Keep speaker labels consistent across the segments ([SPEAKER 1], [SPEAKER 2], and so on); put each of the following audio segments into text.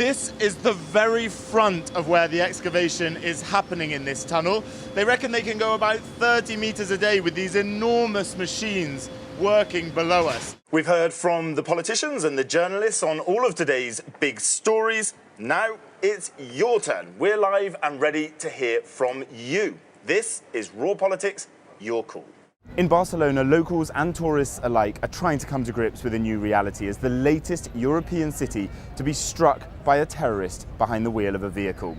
[SPEAKER 1] This is the very front of where the excavation is happening in this tunnel. They reckon they can go about 30 meters a day with these enormous machines working below us. We've heard from the politicians and the journalists on all of today's big stories. Now it's your turn. We're live and ready to hear from you. This is Raw Politics, your call. In Barcelona, locals and tourists alike are trying to come to grips with a new reality as the latest European city to be struck by a terrorist behind the wheel of a vehicle.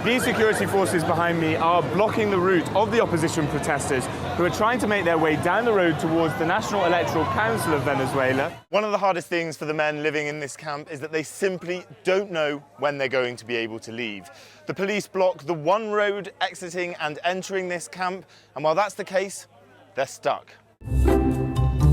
[SPEAKER 1] These security forces behind me are blocking the route of the opposition protesters who are trying to make their way down the road towards the National Electoral Council of Venezuela. One of the hardest things for the men living in this camp is that they simply don't know when they're going to be able to leave. The police block the one road exiting and entering this camp, and while that's the case, they're stuck.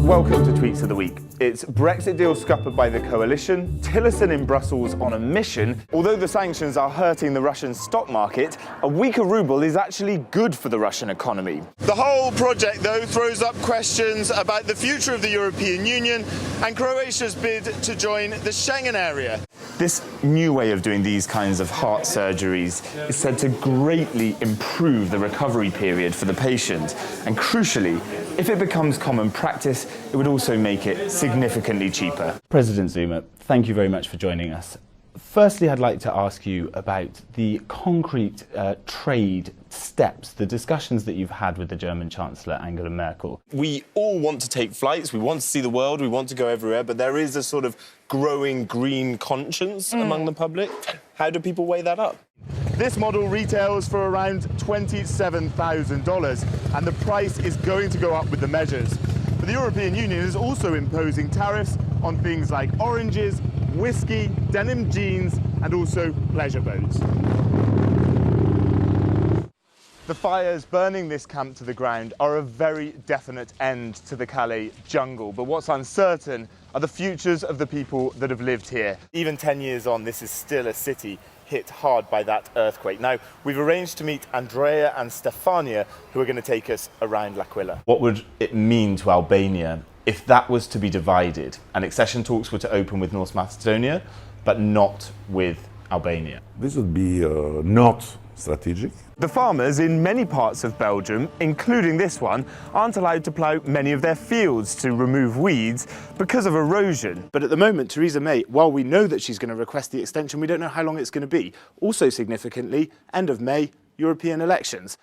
[SPEAKER 1] Welcome to Tweets of the Week. It's Brexit deal scuppered by the coalition, Tillerson in Brussels on a mission. Although the sanctions are hurting the Russian stock market, a weaker ruble is actually good for the Russian economy. The whole project, though, throws up questions about the future of the European Union and Croatia's bid to join the Schengen area. This new way of doing these kinds of heart surgeries is said to greatly improve the recovery period for the patient. And crucially, if it becomes common practice, it would also make it significantly cheaper.
[SPEAKER 2] President Zuma, thank you very much for joining us. Firstly, I'd like to ask you about the concrete trade steps, the discussions that you've had with the German Chancellor Angela Merkel.
[SPEAKER 1] We all want to take flights, we want to see the world, we want to go everywhere, but there is a sort of growing green conscience among the public. How do people weigh that up? This model retails for around $27,000, and the price is going to go up with the measures. But the European Union is also imposing tariffs on things like oranges, whiskey, denim jeans, and also pleasure boats. The fires burning this camp to the ground are a very definite end to the Calais jungle, but what's uncertain are the futures of the people that have lived here. Even 10 years on, this is still a city hit hard by that earthquake. Now, we've arranged to meet Andrea and Stefania, who are going to take us around L'Aquila. What would it mean to Albania if that was to be divided and accession talks were to open with North Macedonia, but not with Albania?
[SPEAKER 3] This would be not strategic.
[SPEAKER 1] The farmers in many parts of Belgium, including this one, aren't allowed to plough many of their fields to remove weeds because of erosion. But at the moment, Theresa May, while we know that she's going to request the extension, we don't know how long it's going to be. Also significantly, end of May, European elections.